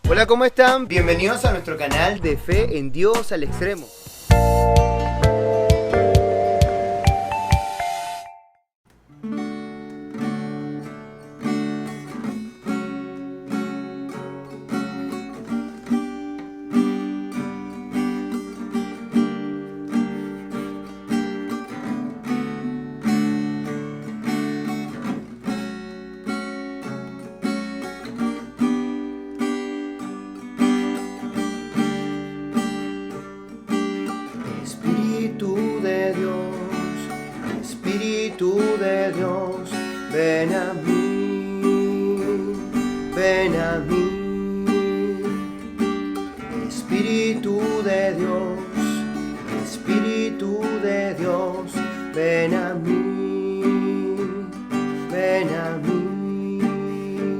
Hola, ¿cómo están? Bienvenidos a nuestro canal de Fe en Dios al Extremo. Espíritu de Dios, ven a mí, ven a mí. Espíritu de Dios, ven a mí, ven a mí.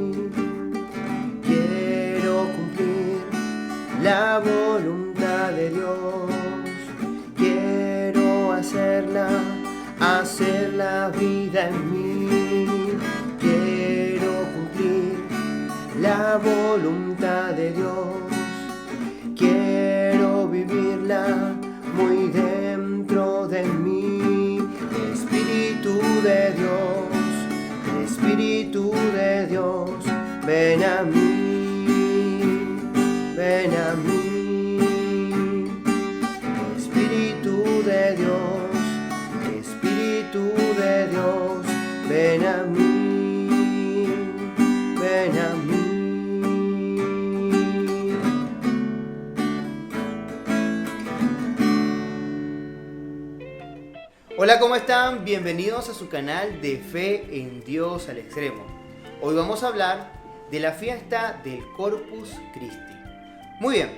Quiero cumplir la voluntad de Dios, quiero hacer la vida en mí. Quiero cumplir la voluntad de Dios, quiero vivirla muy dentro de mí. Espíritu de Dios, ven a mí, ven a mí. Espíritu de Dios, ven a mí, ven a mí. Hola, ¿cómo están? Bienvenidos a su canal de Fe en Dios al Extremo. Hoy vamos a hablar de la fiesta del Corpus Christi. Muy bien,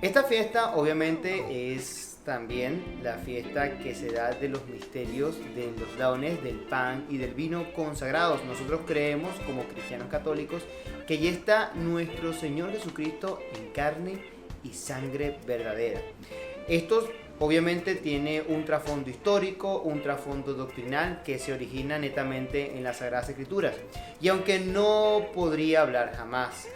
esta fiesta obviamente es también la fiesta que se da de los misterios de los dones del pan y del vino consagrados. Nosotros creemos como cristianos católicos que ya está nuestro Señor Jesucristo en carne y sangre verdadera. Esto obviamente tiene un trasfondo histórico, un trasfondo doctrinal que se origina netamente en las Sagradas Escrituras. Y aunque no podría hablar jamás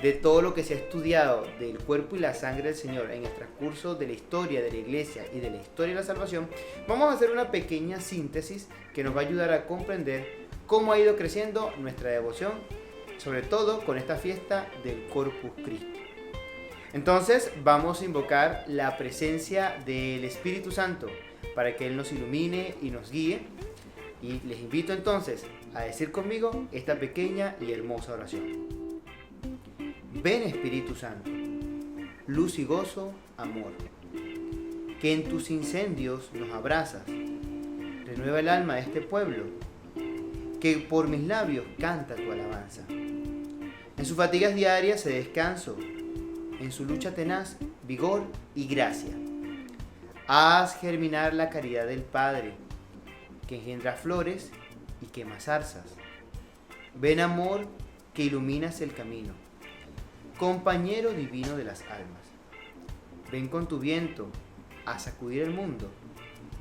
de todo lo que se ha estudiado del cuerpo y la sangre del Señor en el transcurso de la historia de la Iglesia y de la historia de la salvación, vamos a hacer una pequeña síntesis que nos va a ayudar a comprender cómo ha ido creciendo nuestra devoción, sobre todo con esta fiesta del Corpus Christi. Entonces vamos a invocar la presencia del Espíritu Santo para que Él nos ilumine y nos guíe. Y les invito entonces a decir conmigo esta pequeña y hermosa oración. Ven, Espíritu Santo, luz y gozo, amor, que en tus incendios nos abrazas. Renueva el alma de este pueblo, que por mis labios canta tu alabanza. En sus fatigas diarias se descanso, en su lucha tenaz, vigor y gracia. Haz germinar la caridad del Padre, que engendra flores y quema zarzas. Ven, amor, que iluminas el camino, compañero divino de las almas. Ven con tu viento a sacudir el mundo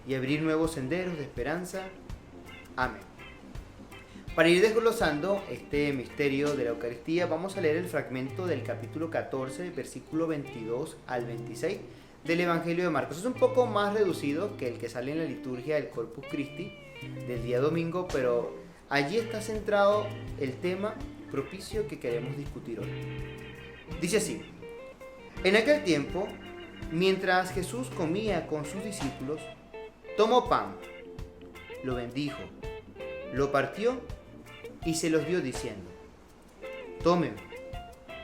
y abrir nuevos senderos de esperanza. Amén. Para ir desglosando este misterio de la Eucaristía, vamos a leer el fragmento del capítulo 14, versículo 22 al 26 del Evangelio de Marcos. Es un poco más reducido que el que sale en la liturgia del Corpus Christi del día domingo, pero allí está centrado el tema propicio que queremos discutir hoy. Dice así: en aquel tiempo, mientras Jesús comía con sus discípulos, tomó pan, lo bendijo, lo partió y se los dio diciendo: tomen,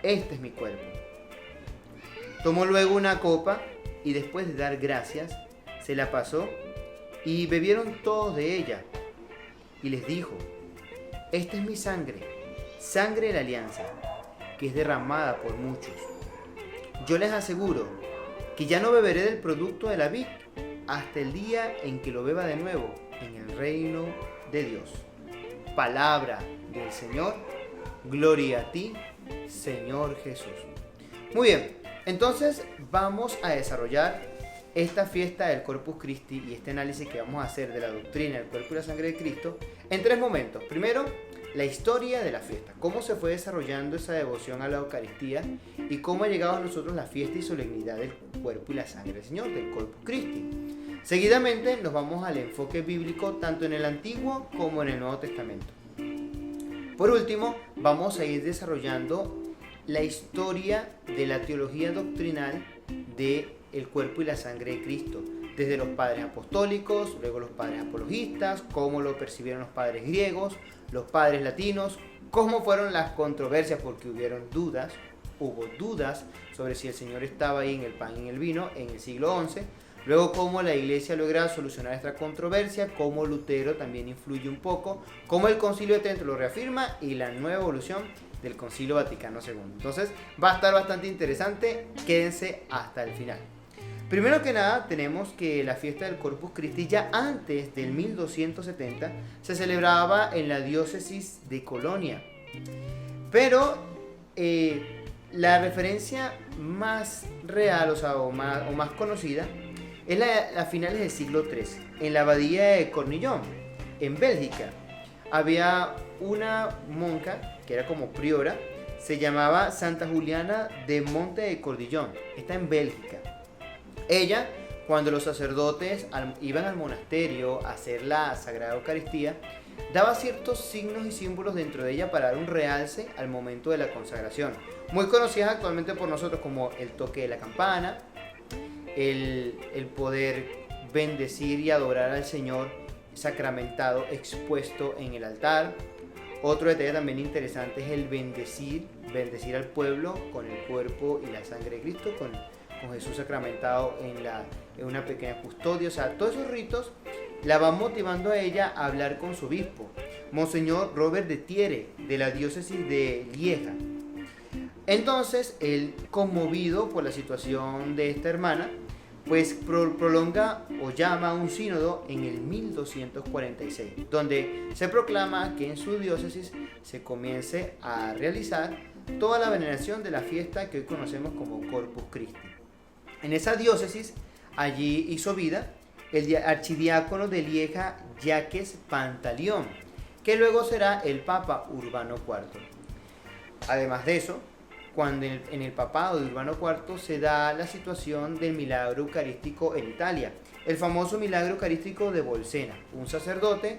este es mi cuerpo. Tomó luego una copa y después de dar gracias, se la pasó y bebieron todos de ella. Y les dijo: esta es mi sangre, sangre de la alianza, que es derramada por muchos. Yo les aseguro que ya no beberé del producto de la vid hasta el día en que lo beba de nuevo en el reino de Dios. Palabra del Señor, gloria a ti, Señor Jesús. Muy bien, entonces vamos a desarrollar esta fiesta del Corpus Christi y este análisis que vamos a hacer de la doctrina del cuerpo y la sangre de Cristo en tres momentos. Primero, la historia de la fiesta, cómo se fue desarrollando esa devoción a la Eucaristía y cómo ha llegado a nosotros la fiesta y solemnidad del cuerpo y la sangre del Señor, del Corpus Christi. Seguidamente nos vamos al enfoque bíblico tanto en el Antiguo como en el Nuevo Testamento. Por último, vamos a ir desarrollando la historia de la teología doctrinal del cuerpo y la sangre de Cristo, desde los padres apostólicos, luego los padres apologistas, cómo lo percibieron los padres griegos, los padres latinos, cómo fueron las controversias, porque hubo dudas sobre si el Señor estaba ahí en el pan y en el vino en el siglo XI, luego cómo la iglesia logra solucionar esta controversia, cómo Lutero también influye un poco, cómo el Concilio de Trento lo reafirma y la nueva evolución del Concilio Vaticano II. Entonces va a estar bastante interesante, quédense hasta el final. Primero que nada, tenemos que la fiesta del Corpus Christi ya antes del 1270 se celebraba en la diócesis de Colonia. Pero la referencia más real, o más conocida, es a finales del siglo III, en la abadía de Cornillon, en Bélgica. Había una monja que era como priora, se llamaba Santa Juliana de Monte de Cornillon, está en Bélgica. Ella, cuando los sacerdotes iban al monasterio a hacer la Sagrada Eucaristía, daba ciertos signos y símbolos dentro de ella para dar un realce al momento de la consagración, muy conocidas actualmente por nosotros como el toque de la campana, el poder bendecir y adorar al Señor sacramentado expuesto en el altar. Otro detalle también interesante es el bendecir al pueblo con el cuerpo y la sangre de Cristo, con Jesús sacramentado en una pequeña custodia. O sea, todos esos ritos la van motivando a ella a hablar con su obispo, Monseñor Robert de Thiere, de la diócesis de Lieja. Entonces, él, conmovido por la situación de esta hermana, pues prolonga o llama a un sínodo en el 1246, donde se proclama que en su diócesis se comience a realizar toda la veneración de la fiesta que hoy conocemos como Corpus Christi. En esa diócesis, allí hizo vida el archidiácono de Lieja, Jacques Pantaleón, que luego será el Papa Urbano IV. Además de eso, cuando en el papado de Urbano IV se da la situación del milagro eucarístico en Italia, el famoso milagro eucarístico de Bolsena. Un sacerdote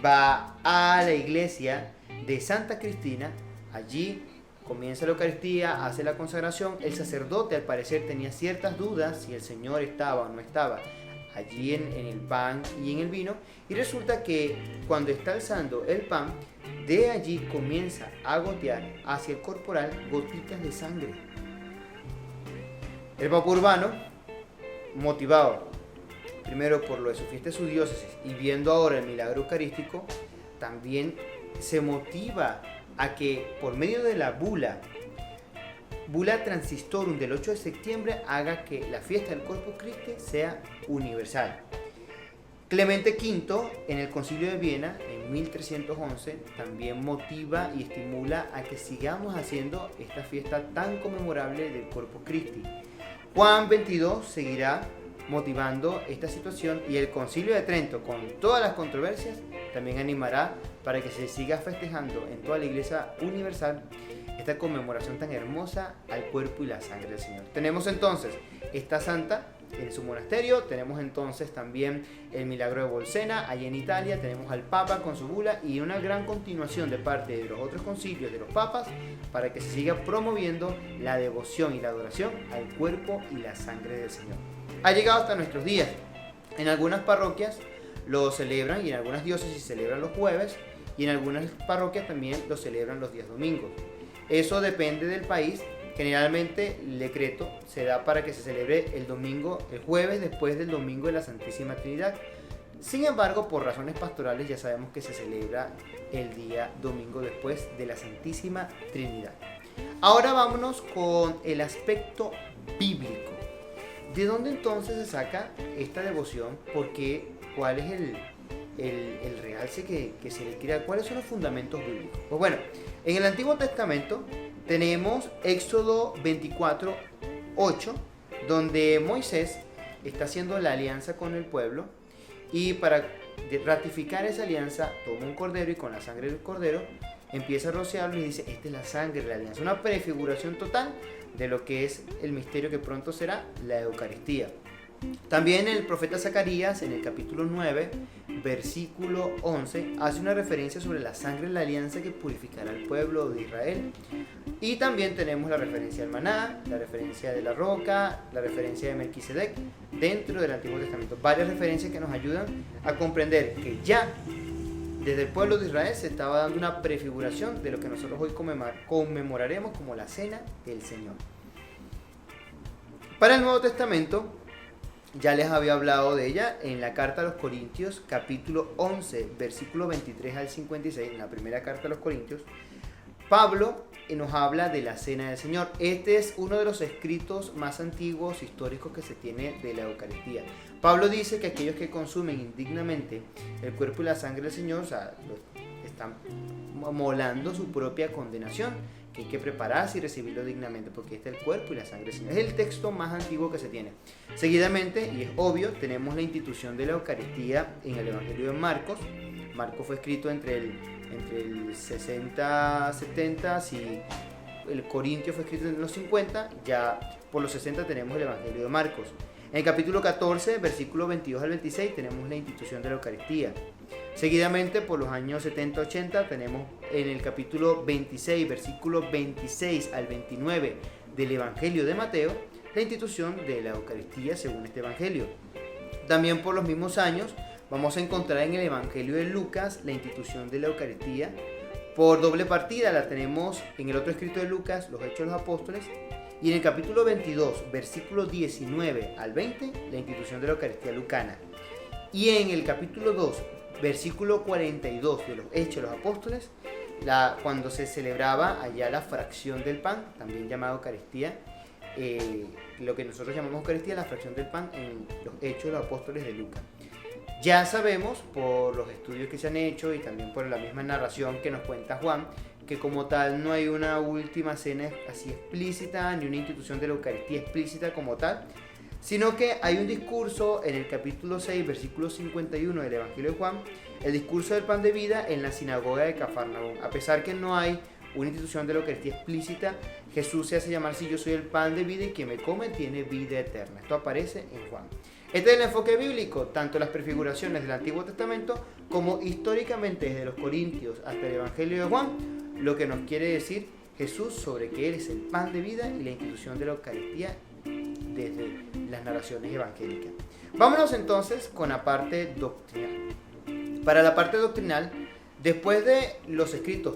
va a la iglesia de Santa Cristina, allí comienza la Eucaristía, hace la consagración. El sacerdote al parecer tenía ciertas dudas si el Señor estaba o no estaba allí en el pan y en el vino, y resulta que cuando está alzando el pan, de allí comienza a gotear hacia el corporal gotitas de sangre. El Papa Urbano, motivado primero por lo de su fiesta de su diócesis y viendo ahora el milagro eucarístico, también se motiva a que por medio de la bula Transistorum del 8 de septiembre haga que la fiesta del Corpus Christi sea universal. Clemente V, en el Concilio de Viena, en 1311, también motiva y estimula a que sigamos haciendo esta fiesta tan conmemorable del Corpus Christi. Juan XXII seguirá motivando esta situación, y el Concilio de Trento, con todas las controversias, también animará para que se siga festejando en toda la Iglesia universal esta conmemoración tan hermosa al cuerpo y la sangre del Señor. Tenemos entonces esta santa en su monasterio, tenemos entonces también el milagro de Bolsena allí en Italia, tenemos al Papa con su bula y una gran continuación de parte de los otros concilios de los papas para que se siga promoviendo la devoción y la adoración al cuerpo y la sangre del Señor. Ha llegado hasta nuestros días. En algunas parroquias lo celebran y en algunas diócesis se celebran los jueves y en algunas parroquias también lo celebran los días domingos. Eso depende del país. Generalmente el decreto se da para que se celebre el jueves después del domingo de la Santísima Trinidad. Sin embargo, por razones pastorales ya sabemos que se celebra el día domingo después de la Santísima Trinidad. Ahora vámonos con el aspecto bíblico. ¿De dónde entonces se saca esta devoción? ¿Cuál es el realce que se le crea? ¿Cuáles son los fundamentos bíblicos? Pues bueno, en el Antiguo Testamento tenemos Éxodo 24:8, donde Moisés está haciendo la alianza con el pueblo y para ratificar esa alianza toma un cordero y con la sangre del cordero empieza a rociarlo y dice, esta es la sangre de la alianza. Una prefiguración total de lo que es el misterio que pronto será la Eucaristía. También el profeta Zacarías, en el capítulo 9, versículo 11, hace una referencia sobre la sangre de la alianza que purificará al pueblo de Israel. Y también tenemos la referencia al maná, la referencia de la roca, la referencia de Melquisedec dentro del Antiguo Testamento. Varias referencias que nos ayudan a comprender que ya desde el pueblo de Israel se estaba dando una prefiguración de lo que nosotros hoy conmemoraremos como la Cena del Señor. Para el Nuevo Testamento, ya les había hablado de ella en la carta a los Corintios, capítulo 11, versículo 23 al 56, en la primera carta a los Corintios, Pablo nos habla de la Cena del Señor. Este es uno de los escritos más antiguos históricos que se tiene de la Eucaristía. Pablo dice que aquellos que consumen indignamente el cuerpo y la sangre del Señor, o sea, están molando su propia condenación, que hay que prepararse y recibirlo dignamente, porque este es el cuerpo y la sangre del Señor. Es el texto más antiguo que se tiene. Seguidamente, y es obvio, tenemos la institución de la Eucaristía en el Evangelio de Marcos. Marcos fue escrito entre el 60-70, si el Corintio fue escrito en los 50, ya por los 60 tenemos el Evangelio de Marcos. En el capítulo 14, versículos 22 al 26, tenemos la institución de la Eucaristía. Seguidamente, por los años 70-80, tenemos en el capítulo 26, versículos 26 al 29 del Evangelio de Mateo, la institución de la Eucaristía según este Evangelio. También por los mismos años, vamos a encontrar en el Evangelio de Lucas la institución de la Eucaristía. Por doble partida la tenemos en el otro escrito de Lucas, los Hechos de los Apóstoles, y en el capítulo 22, versículos 19 al 20, la institución de la Eucaristía lucana. Y en el capítulo 2, versículo 42 de los Hechos de los Apóstoles, cuando se celebraba allá la fracción del pan, también llamada Eucaristía, lo que nosotros llamamos Eucaristía, la fracción del pan en los Hechos de los Apóstoles de Lucas. Ya sabemos por los estudios que se han hecho y también por la misma narración que nos cuenta Juan, que como tal no hay una última cena así explícita, ni una institución de la Eucaristía explícita como tal, sino que hay un discurso en el capítulo 6, versículo 51 del Evangelio de Juan, el discurso del pan de vida en la sinagoga de Cafarnaúm. A pesar que no hay una institución de la Eucaristía explícita, Jesús se hace llamar si yo soy el pan de vida y quien me come tiene vida eterna. Esto aparece en Juan. Este es el enfoque bíblico, tanto las prefiguraciones del Antiguo Testamento como históricamente desde los Corintios hasta el Evangelio de Juan, lo que nos quiere decir Jesús sobre que Él es el pan de vida y la institución de la Eucaristía desde las narraciones evangélicas. Vámonos entonces con la parte doctrinal. Para la parte doctrinal, después de los escritos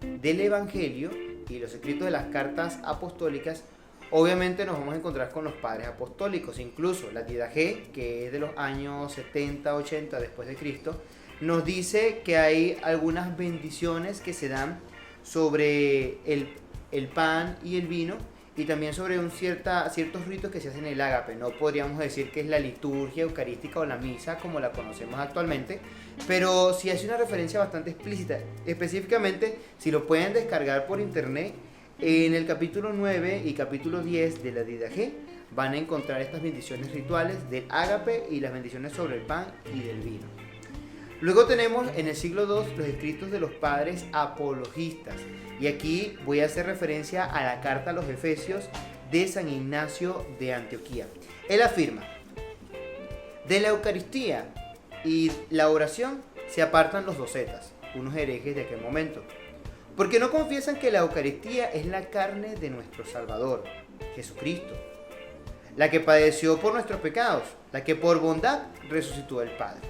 del Evangelio y los escritos de las cartas apostólicas, obviamente nos vamos a encontrar con los padres apostólicos. Incluso la Didache, que es de los años 70-80 después de Cristo, nos dice que hay algunas bendiciones que se dan sobre el pan y el vino, y también sobre ciertos ritos que se hacen en el ágape. No podríamos decir que es la liturgia eucarística o la misa como la conocemos actualmente, pero sí hace una referencia bastante explícita. Específicamente, si lo pueden descargar por internet, en el capítulo 9 y capítulo 10 de la Didache van a encontrar estas bendiciones rituales del ágape y las bendiciones sobre el pan y del vino. Luego tenemos en el siglo II los escritos de los padres apologistas, y aquí voy a hacer referencia a la carta a los Efesios de San Ignacio de Antioquía. Él afirma: de la Eucaristía y la oración se apartan los docetas, unos herejes de aquel momento, porque no confiesan que la Eucaristía es la carne de nuestro Salvador, Jesucristo, la que padeció por nuestros pecados, la que por bondad resucitó al Padre.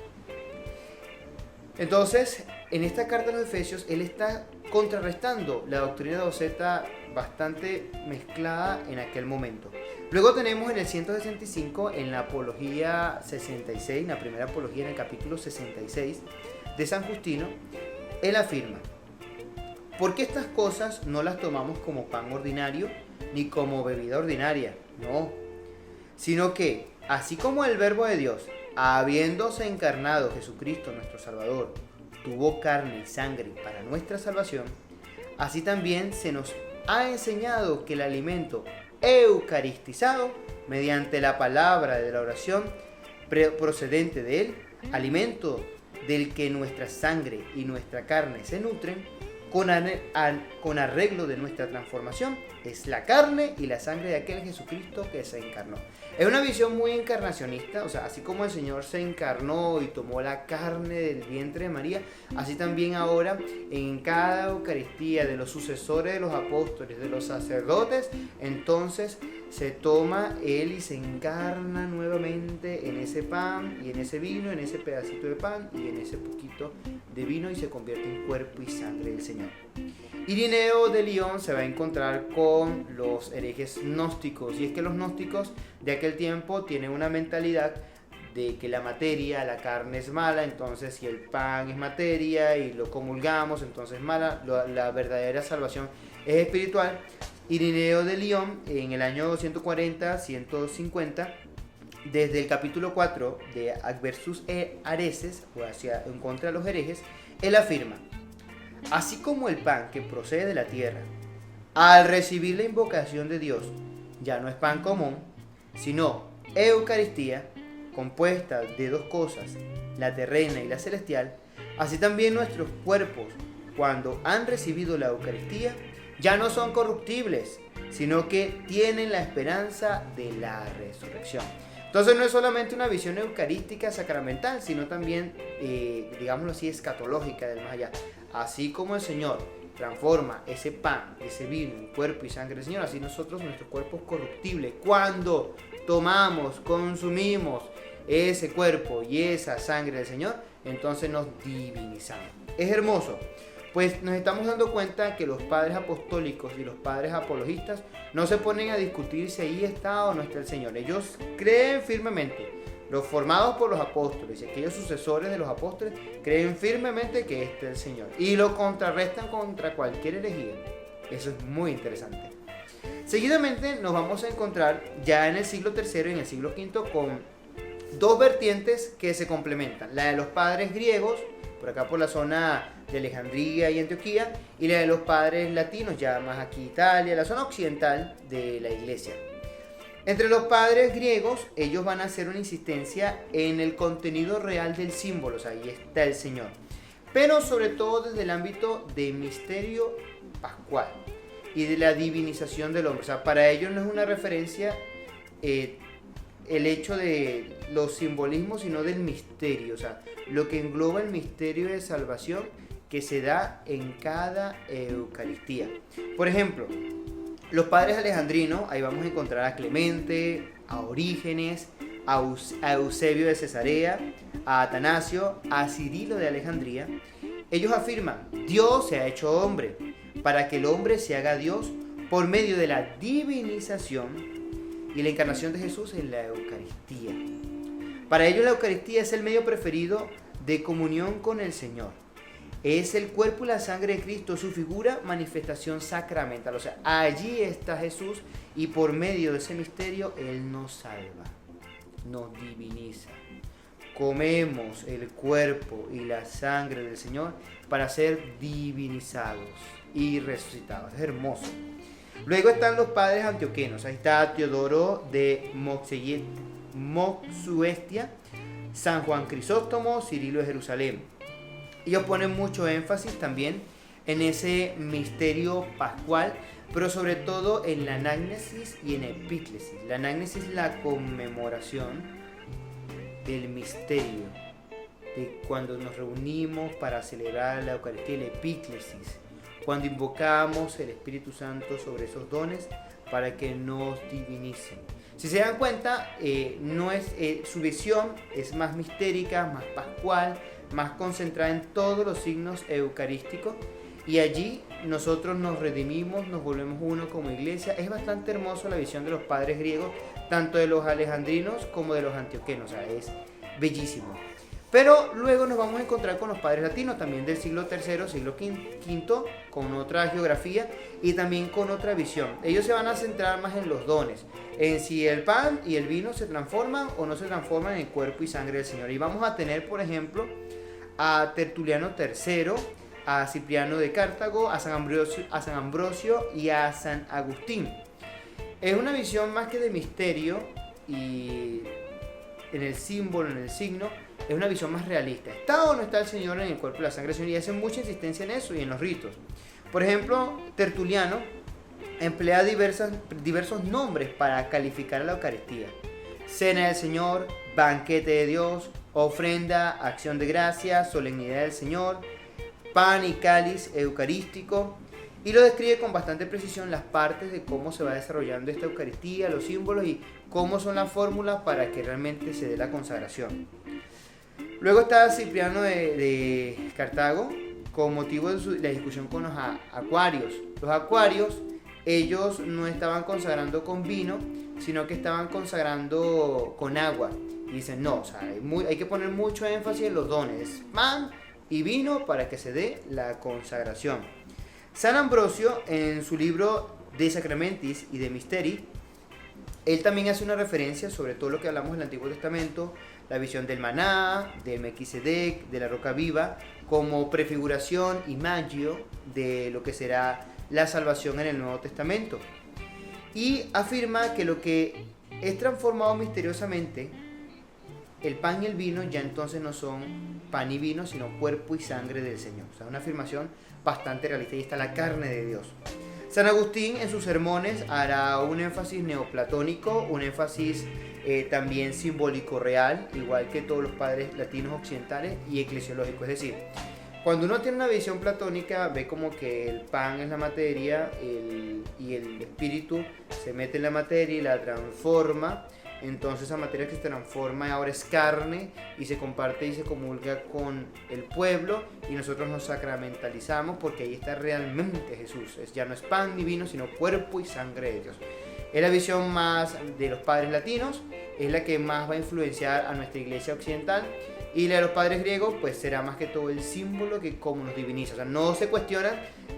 Entonces, en esta carta a los Efesios, él está contrarrestando la doctrina doceta bastante mezclada en aquel momento. Luego tenemos en el 165, en la Apología 66, la primera Apología en el capítulo 66 de San Justino, él afirma: porque estas cosas no las tomamos como pan ordinario ni como bebida ordinaria, no, sino que, así como el Verbo de Dios, habiéndose encarnado Jesucristo nuestro Salvador, tuvo carne y sangre para nuestra salvación, así también se nos ha enseñado que el alimento eucaristizado, mediante la palabra de la oración procedente de él, alimento del que nuestra sangre y nuestra carne se nutren, con arreglo de nuestra transformación, es la carne y la sangre de aquel Jesucristo que se encarnó. Es una visión muy encarnacionista, o sea, así como el Señor se encarnó y tomó la carne del vientre de María, así también ahora en cada Eucaristía de los sucesores de los apóstoles, de los sacerdotes, entonces se toma Él y se encarna nuevamente en ese pan y en ese vino, en ese pedacito de pan y en ese poquito de vino, y se convierte en cuerpo y sangre del Señor. Irineo de Lyon se va a encontrar con los herejes gnósticos, y es que los gnósticos de aquel tiempo tienen una mentalidad de que la materia, la carne es mala, entonces si el pan es materia y lo comulgamos, entonces es mala, la verdadera salvación es espiritual. Irineo de Lyon, en el año 140-150, desde el capítulo 4 de Ad versus Hereses, o hacia en contra de los herejes, él afirma: así como el pan que procede de la tierra, al recibir la invocación de Dios, ya no es pan común, sino Eucaristía, compuesta de dos cosas, la terrena y la celestial, así también nuestros cuerpos, cuando han recibido la Eucaristía, ya no son corruptibles, sino que tienen la esperanza de la resurrección. Entonces no es solamente una visión eucarística sacramental, sino también, digámoslo así, escatológica del más allá. Así como el Señor transforma ese pan, ese vino, en cuerpo y sangre del Señor, así nosotros, nuestros cuerpos corruptibles, cuando tomamos, consumimos ese cuerpo y esa sangre del Señor, entonces nos divinizamos. Es hermoso, pues nos estamos dando cuenta que los padres apostólicos y los padres apologistas no se ponen a discutir si ahí está o no está el Señor. Ellos creen firmemente, los formados por los apóstoles y aquellos sucesores de los apóstoles creen firmemente que este es el Señor, y lo contrarrestan contra cualquier herejía. Eso es muy interesante. Seguidamente nos vamos a encontrar ya en el siglo III y en el siglo V con dos vertientes que se complementan: la de los padres griegos, por acá por la zona de Alejandría y Antioquía, y la de los padres latinos, ya más aquí Italia, la zona occidental de la iglesia. Entre los padres griegos, ellos van a hacer una insistencia en el contenido real del símbolo, o sea, ahí está el Señor, pero sobre todo desde el ámbito de misterio pascual y de la divinización del hombre. O sea, para ellos no es una referencia el hecho de los simbolismos, sino del misterio, o sea, lo que engloba el misterio de salvación que se da en cada Eucaristía. Por ejemplo, los padres alejandrinos, ahí vamos a encontrar a Clemente, a Orígenes, a Eusebio de Cesarea, a Atanasio, a Cirilo de Alejandría. Ellos afirman: Dios se ha hecho hombre para que el hombre se haga Dios por medio de la divinización y la encarnación de Jesús en la Eucaristía. Para ellos la Eucaristía es el medio preferido de comunión con el Señor. Es el cuerpo y la sangre de Cristo, su figura, manifestación sacramental. O sea, allí está Jesús, y por medio de ese misterio Él nos salva, nos diviniza. Comemos el cuerpo y la sangre del Señor para ser divinizados y resucitados. Es hermoso. Luego están los padres antioquenos. Ahí está Teodoro de Moxuestia, San Juan Crisóstomo, Cirilo de Jerusalén. Ellos ponen mucho énfasis también en ese misterio pascual, pero sobre todo en la anágnesis y en epíclesis. La anágnesis es la conmemoración del misterio, de cuando nos reunimos para celebrar la Eucaristía, y la epíclesis, cuando invocamos el Espíritu Santo sobre esos dones para que nos divinicen. Si se dan cuenta, su visión es más mistérica, más pascual, más concentrada en todos los signos eucarísticos, y allí nosotros nos redimimos, nos volvemos uno como iglesia. Es bastante hermoso la visión de los padres griegos, tanto de los alejandrinos como de los antioquenos, o sea, es bellísimo. Pero luego nos vamos a encontrar con los padres latinos, también del siglo III, siglo V, con otra geografía y también con otra visión. Ellos se van a centrar más en los dones, en si el pan y el vino se transforman o no se transforman en el cuerpo y sangre del Señor. Y vamos a tener, por ejemplo, a Tertuliano III, a Cipriano de Cartago, a San Ambrosio y a San Agustín. Es una visión más que de misterio, y en el símbolo, en el signo, es una visión más realista. ¿Está o no está el Señor en el cuerpo y la sangre del Señor? Y hacen mucha insistencia en eso y en los ritos. Por ejemplo, Tertuliano emplea diversos nombres para calificar a la Eucaristía: cena del Señor, banquete de Dios, ofrenda, acción de gracias, solemnidad del Señor, pan y cáliz eucarístico, y lo describe con bastante precisión las partes de cómo se va desarrollando esta Eucaristía, los símbolos y cómo son las fórmulas para que realmente se dé la consagración. Luego está Cipriano de Cartago, con motivo de la discusión con los acuarios. Los acuarios, ellos no estaban consagrando con vino, sino que estaban consagrando con agua. Y dicen, no, o sea, hay que poner mucho énfasis en los dones, pan y vino, para que se dé la consagración. San Ambrosio, en su libro De Sacramentis y de Mysteri, él también hace una referencia sobre todo lo que hablamos del Antiguo Testamento, la visión del maná, del Melquisedec, de la roca viva, como prefiguración, imagio de lo que será la salvación en el Nuevo Testamento. Y afirma que lo que es transformado misteriosamente, el pan y el vino, ya entonces no son pan y vino, sino cuerpo y sangre del Señor. O sea, una afirmación bastante realista. Y está la carne de Dios. San Agustín en sus sermones hará un énfasis neoplatónico, un énfasis también simbólico real, igual que todos los padres latinos occidentales, y eclesiológico. Es decir, cuando uno tiene una visión platónica, ve como que el pan es la materia y el espíritu se mete en la materia y la transforma. Entonces esa materia que se transforma ahora es carne y se comparte y se comulga con el pueblo, y nosotros nos sacramentalizamos porque ahí está realmente Jesús. Ya no es pan ni vino, sino cuerpo y sangre de Dios. Es la visión más de los padres latinos, es la que más va a influenciar a nuestra iglesia occidental, y la de los padres griegos pues será más que todo el símbolo que cómo nos diviniza. O sea, no se cuestiona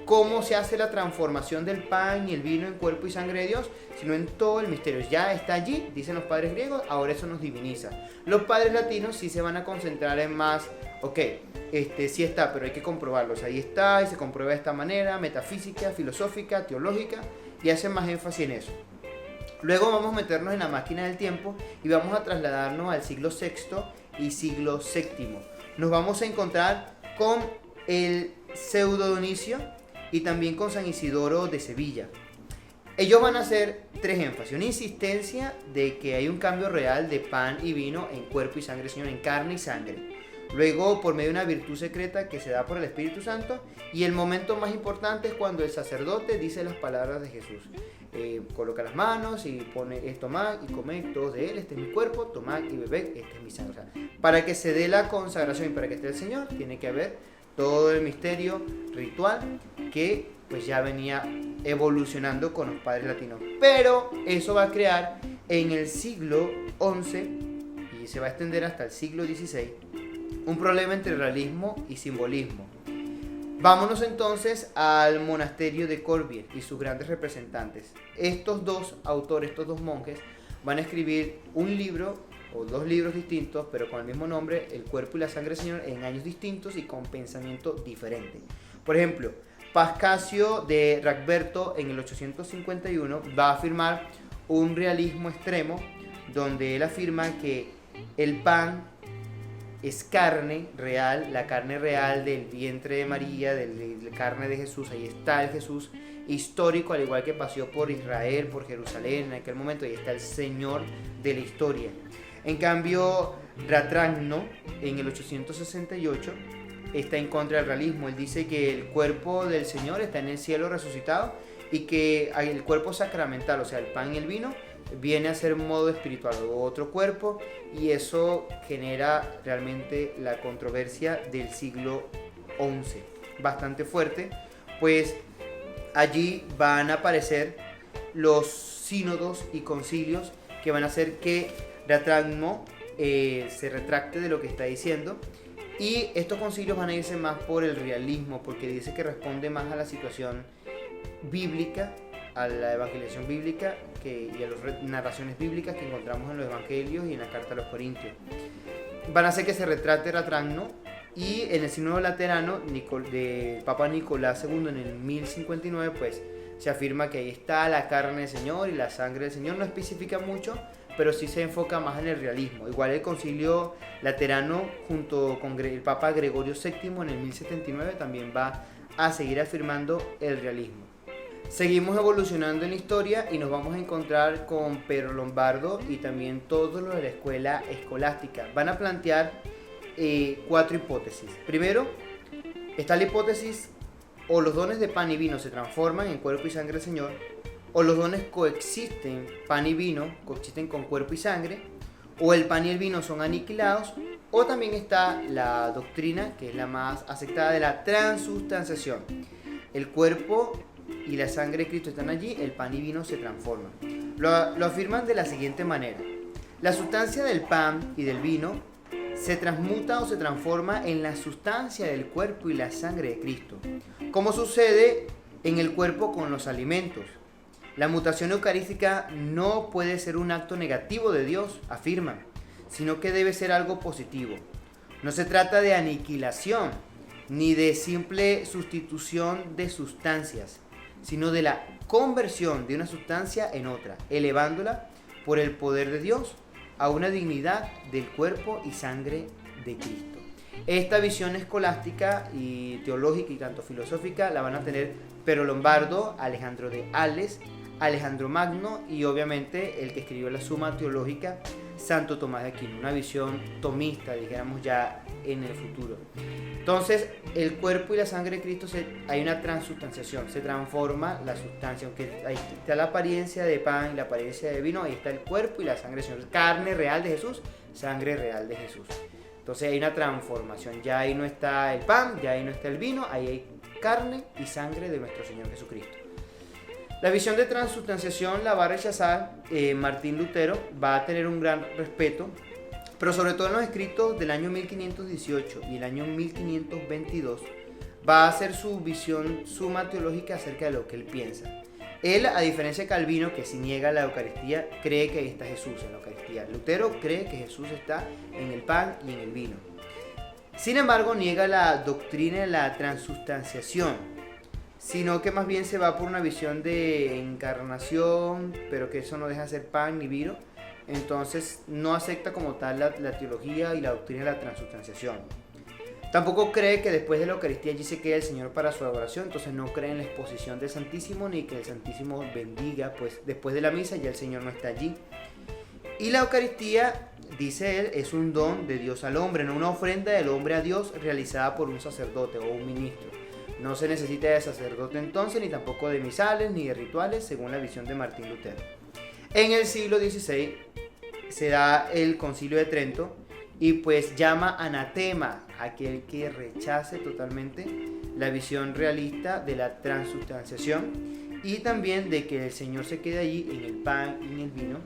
cómo se hace la transformación del pan y el vino en cuerpo y sangre de Dios, sino en todo el misterio. Ya está allí, dicen los padres griegos, ahora eso nos diviniza. Los padres latinos sí se van a concentrar en más, sí está, pero hay que comprobarlo. O sea, ahí está y se comprueba de esta manera, metafísica, filosófica, teológica, y hacen más énfasis en eso. Luego vamos a meternos en la máquina del tiempo y vamos a trasladarnos al siglo VI y siglo VII. Nos vamos a encontrar con el pseudo Dionisio y también con San Isidoro de Sevilla. Ellos van a hacer tres énfasis: una insistencia de que hay un cambio real de pan y vino en cuerpo y sangre del Señor, en carne y sangre. Luego, por medio de una virtud secreta que se da por el Espíritu Santo. Y el momento más importante es cuando el sacerdote dice las palabras de Jesús. Coloca las manos y pone: tomad y comed todos de él, este es mi cuerpo, tomad y bebed, este es mi sangre. O sea, para que se dé la consagración y para que esté el Señor, tiene que haber todo el misterio ritual que pues ya venía evolucionando con los padres latinos. Pero eso va a crear en el siglo XI y se va a extender hasta el siglo XVI un problema entre realismo y simbolismo. Vámonos entonces al monasterio de Corbière y sus grandes representantes. Estos dos autores, estos dos monjes, van a escribir un libro o dos libros distintos, pero con el mismo nombre, El cuerpo y la sangre del Señor, en años distintos y con pensamiento diferente. Por ejemplo, Pascasio de Ragberto en el 851 va a afirmar un realismo extremo, donde él afirma que el pan es carne real, la carne real del vientre de María, de la carne de Jesús. Ahí está el Jesús histórico, al igual que paseó por Israel, por Jerusalén en aquel momento. Ahí está el Señor de la historia. En cambio, Ratragno, en el 868, está en contra del realismo. Él dice que el cuerpo del Señor está en el cielo resucitado y que el cuerpo sacramental, o sea, el pan y el vino, viene a ser un modo espiritual o otro cuerpo, y eso genera realmente la controversia del siglo XI, bastante fuerte, pues allí van a aparecer los sínodos y concilios que van a hacer que Ratragno se retracte de lo que está diciendo, y estos concilios van a irse más por el realismo, porque dice que responde más a la situación bíblica, a la evangelización bíblica y a las narraciones bíblicas que encontramos en los evangelios y en la carta a los Corintios. Van a hacer que se retrate Ratragno, y en el Sínodo Laterano del Papa Nicolás II en el 1059 pues se afirma que ahí está la carne del Señor y la sangre del Señor. No especifica mucho, pero sí se enfoca más en el realismo. Igual el Concilio Laterano junto con el Papa Gregorio VII en el 1079 también va a seguir afirmando el realismo. Seguimos evolucionando en la historia y nos vamos a encontrar con Pedro Lombardo y también todos los de la escuela escolástica. Van a plantear 4 hipótesis. Primero, está la hipótesis: o los dones de pan y vino se transforman en cuerpo y sangre del Señor, o los dones coexisten, pan y vino coexisten con cuerpo y sangre, o el pan y el vino son aniquilados, o también está la doctrina, que es la más aceptada, de la transustanciación. El cuerpo y la sangre de Cristo están allí, el pan y vino se transforman. Lo afirman de la siguiente manera: la sustancia del pan y del vino se transmuta o se transforma en la sustancia del cuerpo y la sangre de Cristo, como sucede en el cuerpo con los alimentos. La mutación eucarística no puede ser un acto negativo de Dios, afirman, sino que debe ser algo positivo. No se trata de aniquilación, ni de simple sustitución de sustancias, sino de la conversión de una sustancia en otra, elevándola por el poder de Dios a una dignidad del cuerpo y sangre de Cristo. Esta visión escolástica y teológica y tanto filosófica la van a tener Pedro Lombardo, Alejandro de Ales, Alejandro Magno y obviamente el que escribió la Suma Teológica, Santo Tomás de Aquino. Una visión tomista, dijéramos, ya en el futuro. Entonces, el cuerpo y la sangre de Cristo, hay una transustanciación, se transforma la sustancia, aunque ahí está la apariencia de pan y la apariencia de vino, ahí está el cuerpo y la sangre del Señor, carne real de Jesús, sangre real de Jesús. Entonces hay una transformación, ya ahí no está el pan, ya ahí no está el vino, ahí hay carne y sangre de nuestro Señor Jesucristo. La visión de transustanciación la va a rechazar Martín Lutero, va a tener un gran respeto, pero sobre todo en los escritos del año 1518 y el año 1522 va a hacer su visión suma teológica acerca de lo que él piensa. Él, a diferencia de Calvino, que si niega la Eucaristía, cree que ahí está Jesús en la Eucaristía. Lutero cree que Jesús está en el pan y en el vino. Sin embargo, niega la doctrina de la transustanciación, sino que más bien se va por una visión de encarnación, pero que eso no deja de ser pan ni vino. Entonces no acepta como tal la teología y la doctrina de la transustanciación. Tampoco cree que después de la Eucaristía allí se quede el Señor para su adoración, entonces no cree en la exposición del Santísimo ni que el Santísimo bendiga, pues después de la misa ya el Señor no está allí. Y la Eucaristía, dice él, es un don de Dios al hombre, no una ofrenda del hombre a Dios realizada por un sacerdote o un ministro. No se necesita de sacerdote entonces, ni tampoco de misales, ni de rituales, según la visión de Martín Lutero. En el siglo XVI se da el Concilio de Trento y pues llama anatema a aquel que rechace totalmente la visión realista de la transustanciación y también de que el Señor se quede allí en el pan y en el vino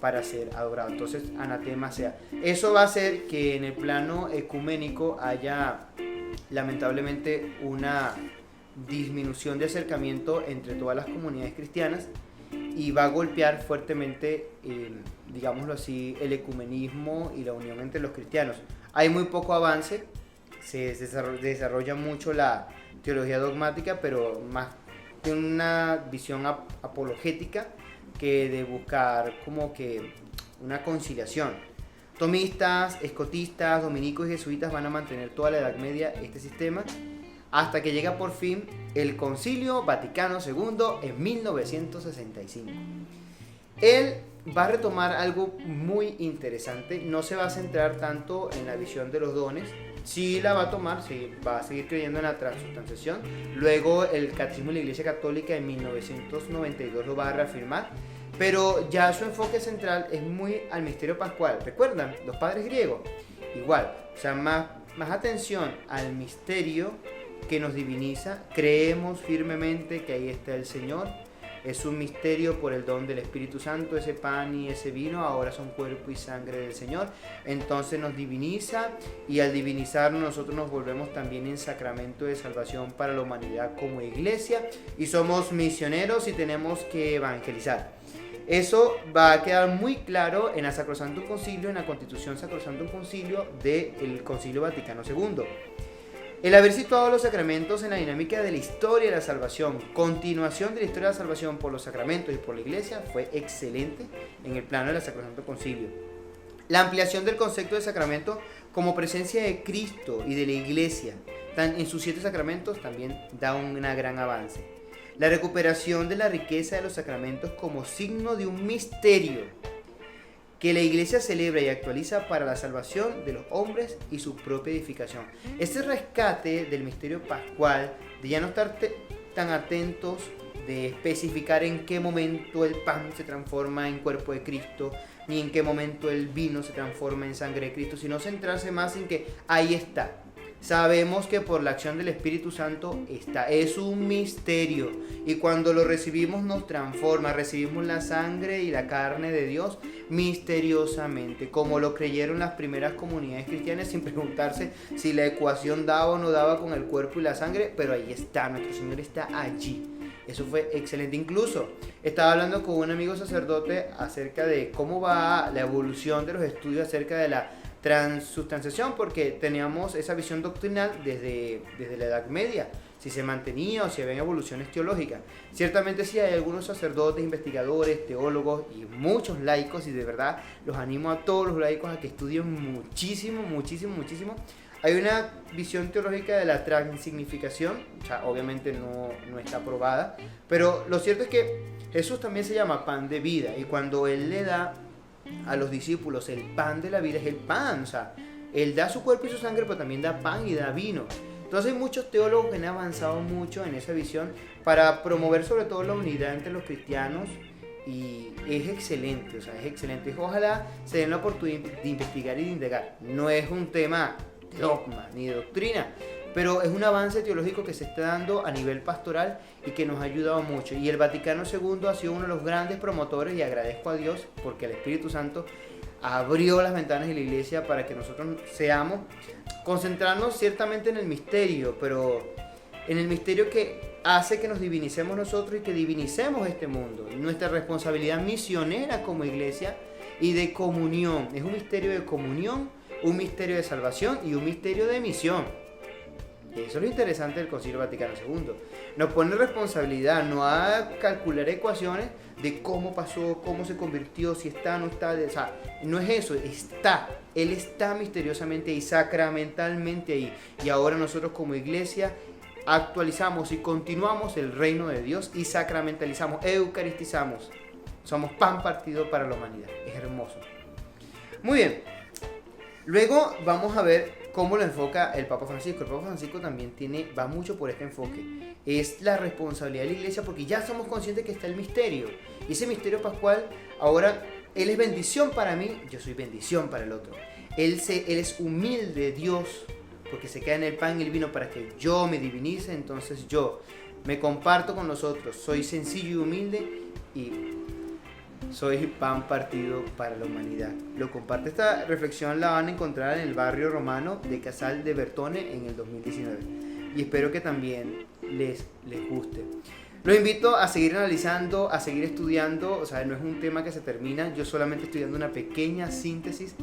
para ser adorado. Entonces, anatema sea. Eso va a hacer que en el plano ecuménico haya lamentablemente una disminución de acercamiento entre todas las comunidades cristianas y va a golpear fuertemente, digámoslo así, el ecumenismo y la unión entre los cristianos. Hay muy poco avance, se desarrolla mucho la teología dogmática, pero más de una visión apologética que de buscar como que una conciliación. Tomistas, escotistas, dominicos y jesuitas van a mantener toda la Edad Media este sistema hasta que llega por fin el Concilio Vaticano II en 1965. Él va a retomar algo muy interesante, no se va a centrar tanto en la visión de los dones, sí la va a tomar, sí, va a seguir creyendo en la transustanciación. Luego el Catecismo de la Iglesia Católica en 1992 lo va a reafirmar, pero ya su enfoque central es muy al misterio pascual. ¿Recuerdan? Los padres griegos, igual, o sea, más atención al misterio que nos diviniza. Creemos firmemente que ahí está el Señor. Es un misterio por el don del Espíritu Santo. Ese pan y ese vino ahora son cuerpo y sangre del Señor. Entonces nos diviniza y al divinizarnos nosotros nos volvemos también en sacramento de salvación para la humanidad como iglesia y somos misioneros y tenemos que evangelizar. Eso va a quedar muy claro en la Sacrosantum Concilio, en la Constitución Sacrosantum Concilio del Concilio Vaticano II. El haber situado los sacramentos en la dinámica de la historia de la salvación, continuación de la historia de la salvación por los sacramentos y por la iglesia, fue excelente en el plano del Sacrosanto Concilio. La ampliación del concepto de sacramento como presencia de Cristo y de la iglesia en sus 7 sacramentos también da un gran avance. La recuperación de la riqueza de los sacramentos como signo de un misterio que la Iglesia celebra y actualiza para la salvación de los hombres y su propia edificación. Este rescate del misterio pascual, de ya no estar tan atentos, de especificar en qué momento el pan se transforma en cuerpo de Cristo, ni en qué momento el vino se transforma en sangre de Cristo, sino centrarse más en que ahí está. Sabemos que por la acción del Espíritu Santo es un misterio, y cuando lo recibimos nos transforma, recibimos la sangre y la carne de Dios misteriosamente, como lo creyeron las primeras comunidades cristianas sin preguntarse si la ecuación daba o no daba con el cuerpo y la sangre, pero ahí está, nuestro Señor está allí. Eso fue excelente. Incluso estaba hablando con un amigo sacerdote acerca de cómo va la evolución de los estudios acerca de la transubstanciación, porque teníamos esa visión doctrinal desde la Edad Media, si se mantenía o si había evoluciones teológicas. Ciertamente sí hay algunos sacerdotes, investigadores, teólogos y muchos laicos, y de verdad los animo a todos los laicos a que estudien muchísimo. Hay una visión teológica de la transignificación, o sea, obviamente no está aprobada, pero lo cierto es que Jesús también se llama pan de vida, y cuando Él le da a los discípulos el pan de la vida, es el pan, o sea, Él da su cuerpo y su sangre, pero también da pan y da vino. Entonces hay muchos teólogos que han avanzado mucho en esa visión para promover sobre todo la unidad entre los cristianos, y es excelente, o sea, es excelente. Ojalá se den la oportunidad de investigar y de indagar. No es un tema de dogma ni de doctrina, pero es un avance teológico que se está dando a nivel pastoral y que nos ha ayudado mucho. Y el Vaticano II ha sido uno de los grandes promotores, y agradezco a Dios porque el Espíritu Santo abrió las ventanas de la Iglesia para que nosotros concentrarnos ciertamente en el misterio, pero en el misterio que hace que nos divinicemos nosotros y que divinicemos este mundo. Nuestra responsabilidad misionera como Iglesia y de comunión. Es un misterio de comunión, un misterio de salvación y un misterio de misión. Y eso es lo interesante del Concilio Vaticano II. Nos pone responsabilidad, no a calcular ecuaciones de cómo pasó, cómo se convirtió, si está, no está. O sea, no es eso, está. Él está misteriosamente y sacramentalmente ahí. Y ahora nosotros como Iglesia actualizamos y continuamos el reino de Dios y sacramentalizamos, eucaristizamos. Somos pan partido para la humanidad. Es hermoso. Muy bien. Luego vamos a ver cómo lo enfoca el Papa Francisco. El Papa Francisco también va mucho por este enfoque. Es la responsabilidad de la Iglesia, porque ya somos conscientes que está el misterio. Y ese misterio pascual, ahora, Él es bendición para mí, yo soy bendición para el otro. Él es humilde Dios, porque se queda en el pan y el vino para que yo me divinice. Entonces yo me comparto con nosotros, soy sencillo y humilde, y soy pan partido para la humanidad. Lo comparte. Esta reflexión la van a encontrar en el barrio romano de Casal de Bertone en el 2019. Y espero que también les guste. Los invito a seguir analizando, a seguir estudiando. O sea, no es un tema que se termina. Yo solamente estoy dando una pequeña síntesis.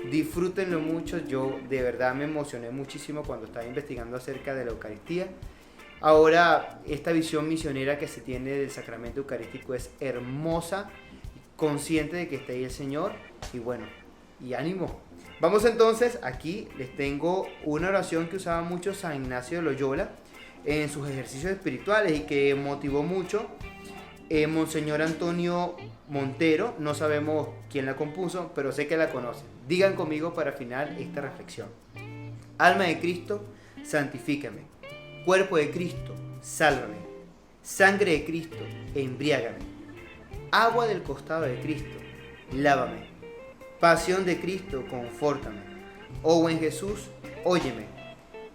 Disfrútenlo mucho. Yo de verdad me emocioné muchísimo cuando estaba investigando acerca de la Eucaristía. Ahora, esta visión misionera que se tiene del sacramento eucarístico es hermosa, consciente de que está ahí el Señor, y bueno, y ánimo. Vamos entonces, aquí les tengo una oración que usaba mucho San Ignacio de Loyola en sus ejercicios espirituales y que motivó mucho Monseñor Antonio Montero. No sabemos quién la compuso, pero sé que la conocen. Digan conmigo para final esta reflexión: alma de Cristo, santifícame. Cuerpo de Cristo, sálvame. Sangre de Cristo, embriágame. Agua del costado de Cristo, lávame. Pasión de Cristo, confórtame. Oh buen Jesús, óyeme.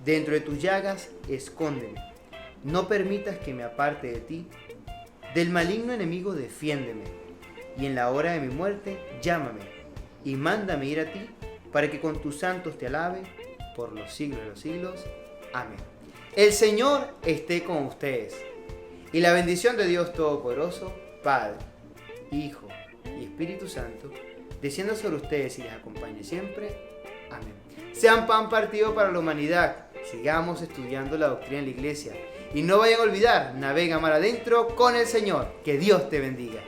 Dentro de tus llagas, escóndeme. No permitas que me aparte de ti. Del maligno enemigo, defiéndeme. Y en la hora de mi muerte, llámame. Y mándame ir a ti, para que con tus santos te alabe por los siglos de los siglos. Amén. El Señor esté con ustedes. Y la bendición de Dios Todopoderoso, Padre, Hijo y Espíritu Santo, descienda sobre ustedes y les acompañe siempre. Amén. Sean pan partido para la humanidad. Sigamos estudiando la doctrina de la Iglesia. Y no vayan a olvidar, navega mar adentro con el Señor. Que Dios te bendiga.